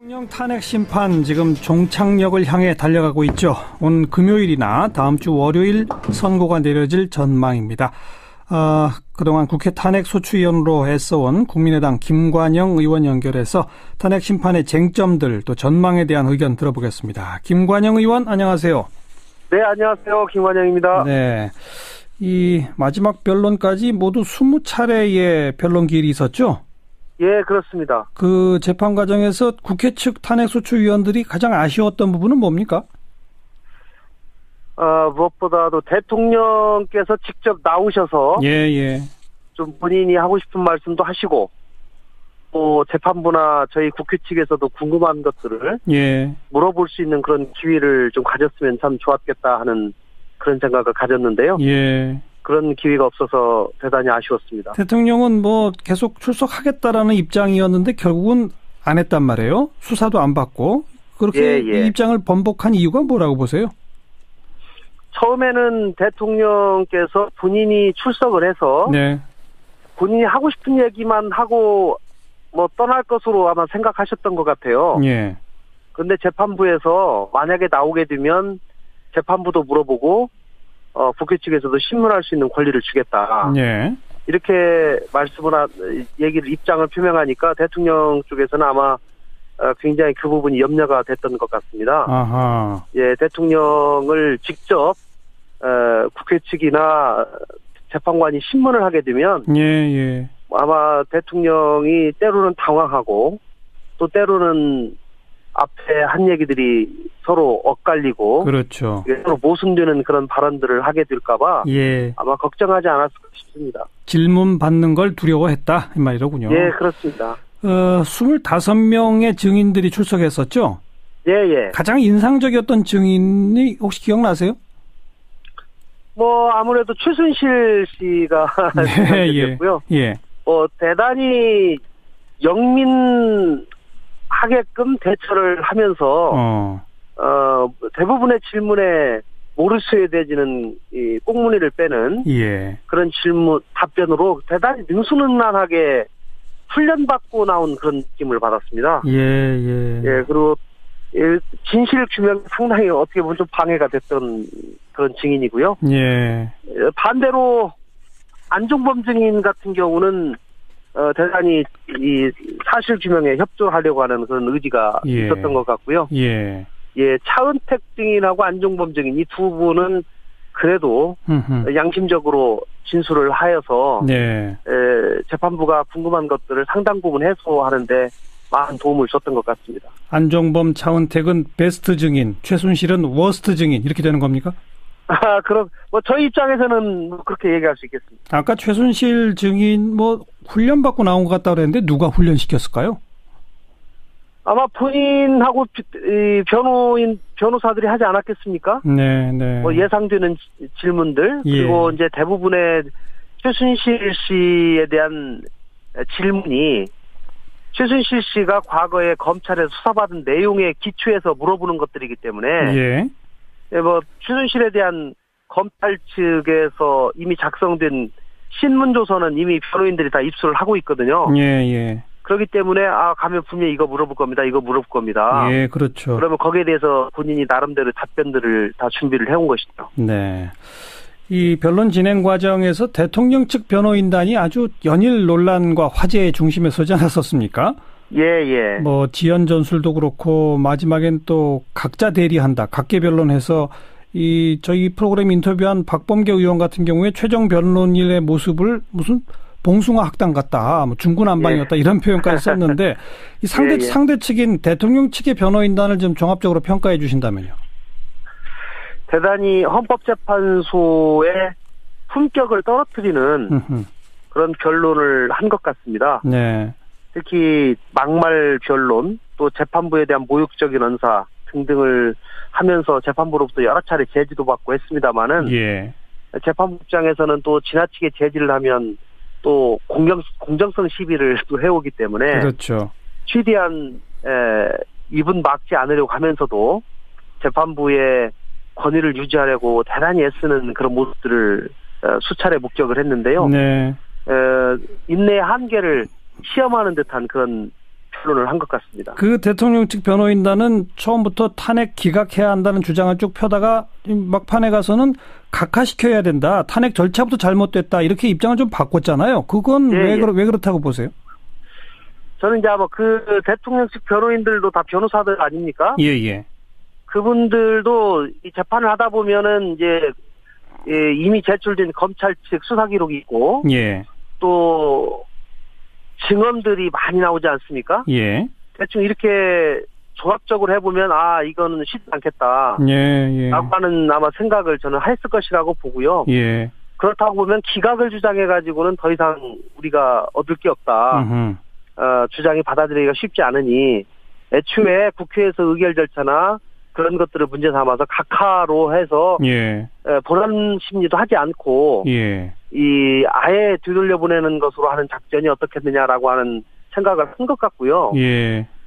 대통령 탄핵 심판 지금 종착역을 향해 달려가고 있죠. 오늘 금요일이나 다음 주 월요일 선고가 내려질 전망입니다. 그동안 국회 탄핵소추위원으로 애써온 국민의당 김관영 의원 연결해서 탄핵 심판의 쟁점들 또 전망에 대한 의견 들어보겠습니다. 김관영 의원 안녕하세요. 네, 안녕하세요. 김관영입니다. 네, 이 마지막 변론까지 모두 20차례의 변론 기일이 있었죠? 예, 그렇습니다. 그 재판 과정에서 국회 측 탄핵소추위원들이 가장 아쉬웠던 부분은 뭡니까? 무엇보다도 대통령께서 직접 나오셔서 좀 본인이 하고 싶은 말씀도 하시고 또 재판부나 저희 국회 측에서도 궁금한 것들을 물어볼 수 있는 그런 기회를 좀 가졌으면 참 좋았겠다 하는 그런 생각을 가졌는데요. 그런 기회가 없어서 대단히 아쉬웠습니다. 대통령은 뭐 계속 출석하겠다라는 입장이었는데 결국은 안 했단 말이에요. 수사도 안 받고. 그렇게 이 입장을 번복한 이유가 뭐라고 보세요? 처음에는 대통령께서 본인이 출석을 해서 본인이 하고 싶은 얘기만 하고 뭐 떠날 것으로 아마 생각하셨던 것 같아요. 그런데 재판부에서 만약에 나오게 되면 재판부도 물어보고 국회 측에서도 신문할 수 있는 권리를 주겠다. 이렇게 입장을 표명하니까 대통령 쪽에서는 아마 굉장히 그 부분이 염려가 됐던 것 같습니다. 대통령을 직접 국회 측이나 재판관이 신문을 하게 되면 아마 대통령이 때로는 당황하고 또 때로는 앞에 한 얘기들이 서로 엇갈리고 서로 모순되는 그런 발언들을 하게 될까봐 아마 걱정하지 않았을까 싶습니다. 질문 받는 걸 두려워했다 이 말이로군요. 예, 그렇습니다. 25명의 증인들이 출석했었죠? 가장 인상적이었던 증인이 혹시 기억나세요? 뭐 아무래도 최순실 씨가 인상적이었고요. 대단히 영민하게끔 대처를 하면서 대부분의 질문에 모르쇠 대지는 이 꽁무니를 빼는 그런 답변으로 대단히 능수능란하게 훈련받고 나온 그런 느낌을 받았습니다. 그리고 진실 규명이 상당히 어떻게 보면 좀 방해가 됐던 그런 증인이고요. 반대로 안종범 증인 같은 경우는 대단히 이 사실 규명에 협조하려고 하는 그런 의지가 있었던 것 같고요. 차은택 증인하고 안종범 증인 이 두 분은 그래도 양심적으로 진술을 하여서 재판부가 궁금한 것들을 상당 부분 해소하는데 많은 도움을 줬던 것 같습니다. 안종범, 차은택은 베스트 증인, 최순실은 워스트 증인 이렇게 되는 겁니까? 그럼 저희 입장에서는 그렇게 얘기할 수 있겠습니다. 아까 최순실 증인 훈련 받고 나온 것 같다고 그랬는데 누가 훈련시켰을까요? 아마 본인하고 변호사들이 하지 않았겠습니까? 예상되는 질문들 그리고 이제 대부분의 최순실 씨에 대한 질문이 최순실 씨가 과거에 검찰에서 수사받은 내용에 기초해서 물어보는 것들이기 때문에 최순실에 대한 검찰 측에서 이미 작성된 신문조서는 이미 변호인들이 다 입수를 하고 있거든요. 그렇기 때문에 가면 분명히 이거 물어볼 겁니다. 그러면 거기에 대해서 본인이 나름대로 답변들을 다 준비를 해온 것이죠. 이 변론 진행 과정에서 대통령 측 변호인단이 아주 연일 논란과 화제의 중심에 서지 않았었습니까? 지연 전술도 그렇고 마지막엔 또 각자 대리한다. 각계 변론해서 저희 프로그램 인터뷰한 박범계 의원 같은 경우에 최종 변론일의 모습을 무슨 봉숭아 학당 같다, 중구난방이었다 이런 표현까지 썼는데 이 상대 측인 대통령 측의 변호인단을 좀 종합적으로 평가해 주신다면요. 대단히 헌법재판소의 품격을 떨어뜨리는 그런 변론을 한 것 같습니다. 특히 막말 변론, 또 재판부에 대한 모욕적인 언사 등등을 하면서 재판부로부터 여러 차례 제지도 받고 했습니다마는 재판부 입장에서는 또 지나치게 제지를 하면 또 공정성 시비를 또 해오기 때문에 최대한 입은 막지 않으려고 하면서도 재판부의 권위를 유지하려고 대단히 애쓰는 그런 모습들을 수차례 목격을 했는데요. 인내의 한계를 시험하는 듯한 그런 결론을 한 것 같습니다. 그 대통령 측 변호인단은 처음부터 탄핵 기각해야 한다는 주장을 쭉 펴다가 막판에 가서는 각하시켜야 된다. 탄핵 절차부터 잘못됐다. 이렇게 입장을 좀 바꿨잖아요. 그건 왜 그렇다고 보세요? 저는 이제 그 대통령 측 변호인들도 다 변호사들 아닙니까? 예. 그분들도 이 재판을 하다 보면은 이제 이미 제출된 검찰 측 수사 기록이 있고, 예. 또 증언들이 많이 나오지 않습니까? 예. 대충 이렇게 종합적으로 해보면 이거는 쉽지 않겠다. 예. 라고 하는 아마 생각을 저는 했을 것이라고 보고요. 예. 그렇다고 보면 기각을 주장해가지고는 더 이상 우리가 얻을 게 없다. 주장이 받아들이기가 쉽지 않으니 애초에 국회에서 의결 절차나 그런 것들을 문제 삼아서 각하로 해서 본안 심리도 하지 않고 이 아예 뒤돌려 보내는 것으로 하는 작전이 어떻겠느냐라고 하는 생각을 한 것 같고요.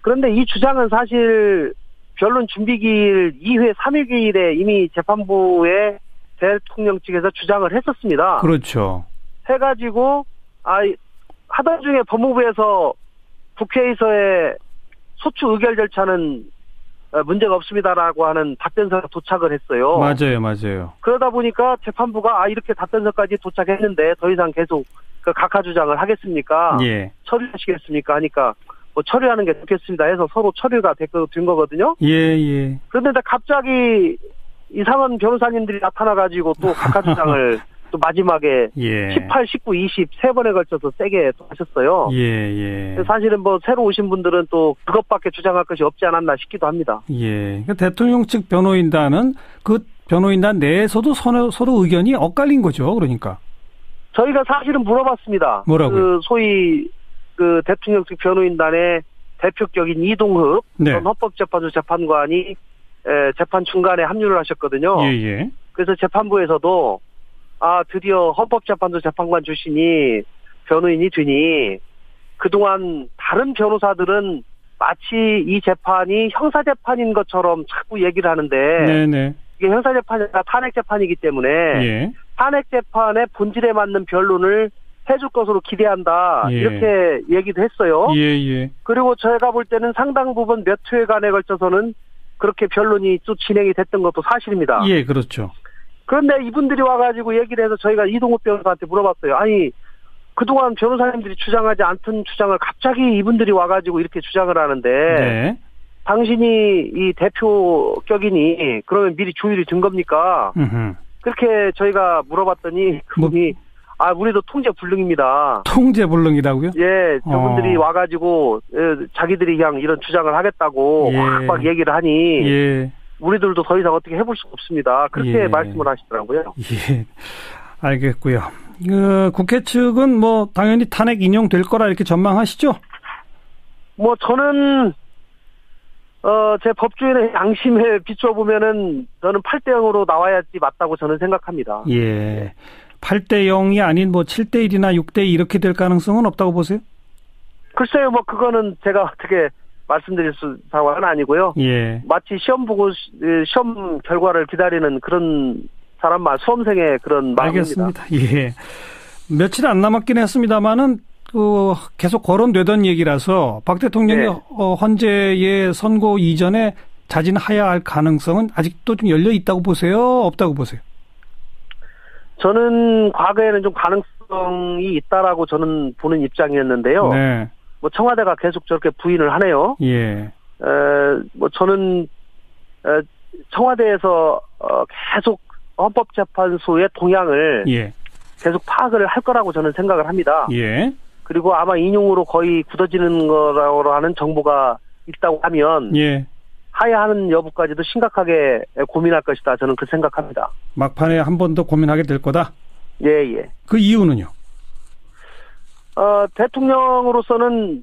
그런데 이 주장은 사실 변론 준비기일 2회 3일기일에 이미 재판부의 대통령 측에서 주장을 했었습니다. 그렇죠. 해가지고 하던 중에 법무부에서 국회에서의 소추 의결 절차는 문제가 없습니다라고 하는 답변서가 도착을 했어요. 맞아요. 그러다 보니까 재판부가 이렇게 답변서까지 도착했는데 더 이상 계속 그 각하 주장을 하겠습니까? 처리하시겠습니까? 하니까 처리하는 게 좋겠습니다 해서 서로 처리가 된 거거든요. 그런데 갑자기 이상한 변호사님들이 나타나가지고 또 각하 주장을 또 마지막에 18, 19, 20 세 번에 걸쳐서 세게 또 하셨어요. 사실은 새로 오신 분들은 또 그것밖에 주장할 것이 없지 않았나 싶기도 합니다. 그러니까 대통령 측 변호인단은 그 변호인단 내에서도 서로 의견이 엇갈린 거죠. 그러니까 저희가 사실은 물어봤습니다. 뭐라고요? 소위 그 대통령 측 변호인단의 대표격인 이동흡 전 헌법재판소 재판관이 재판 중간에 합류를 하셨거든요. 그래서 재판부에서도 드디어 헌법재판소 재판관 출신이 변호인이 되니 그동안 다른 변호사들은 마치 이 재판이 형사재판인 것처럼 자꾸 얘기를 하는데 이게 형사재판이 아니라 탄핵재판이기 때문에 탄핵재판의 본질에 맞는 변론을 해줄 것으로 기대한다. 이렇게 얘기도 했어요. 그리고 저희가 볼 때는 상당 부분 몇 회간에 걸쳐서는 그렇게 변론이 또 진행이 됐던 것도 사실입니다. 그렇죠. 그런데 이분들이 와가지고 얘기를 해서 저희가 이동욱 변호사한테 물어봤어요. 그동안 변호사님들이 주장하지 않던 주장을 갑자기 이분들이 와가지고 이렇게 주장을 하는데 당신이 이 대표격이니 그러면 미리 조율이 된 겁니까? 그렇게 저희가 물어봤더니 그분이 우리도 통제불능입니다. 통제불능이라고요? 저분들이 와가지고 자기들이 그냥 이런 주장을 하겠다고 막 얘기를 하니 우리들도 더 이상 어떻게 해볼 수가 없습니다. 그렇게 말씀을 하시더라고요. 알겠고요. 국회 측은 당연히 탄핵 인용될 거라 이렇게 전망하시죠? 저는 제 법조인의 양심에 비춰보면은 저는 8대0으로 나와야지 맞다고 저는 생각합니다. 8대0이 아닌 7대1이나 6대2 이렇게 될 가능성은 없다고 보세요? 글쎄요, 그거는 제가 어떻게 말씀드릴 상황은 아니고요. 마치 시험 결과를 기다리는 그런 사람만 수험생의 그런 마음입니다. 알겠습니다. 며칠 안 남았긴 했습니다만은 계속 거론되던 얘기라서 박 대통령이 헌재의 선고 이전에 자진해야 할 가능성은 아직도 좀 열려 있다고 보세요? 없다고 보세요? 저는 과거에는 좀 가능성이 있다라고 저는 보는 입장이었는데요. 청와대가 계속 저렇게 부인을 하네요. 저는 청와대에서 계속 헌법재판소의 동향을 계속 파악을 할 거라고 저는 생각을 합니다. 그리고 아마 인용으로 거의 굳어지는 거라고 하는 정보가 있다고 하면 하야하는 여부까지도 심각하게 고민할 것이다. 저는 그 생각합니다. 막판에 한 번 더 고민하게 될 거다? 그 이유는요? 대통령으로서는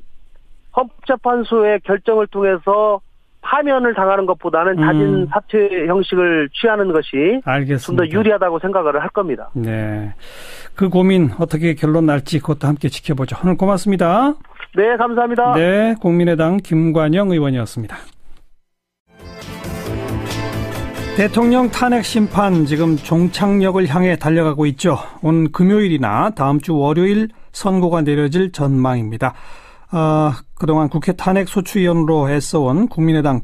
헌법재판소의 결정을 통해서 파면을 당하는 것보다는 자진 사퇴 형식을 취하는 것이 좀 더 유리하다고 생각을 할 겁니다. 그 고민 어떻게 결론 날지 그것도 함께 지켜보죠. 오늘 고맙습니다. 네, 감사합니다. 국민의당 김관영 의원이었습니다. 대통령 탄핵 심판 지금 종착역을 향해 달려가고 있죠. 오늘 금요일이나 다음 주 월요일 선고가 내려질 전망입니다. 그동안 국회 탄핵소추위원으로 애써온 국민의당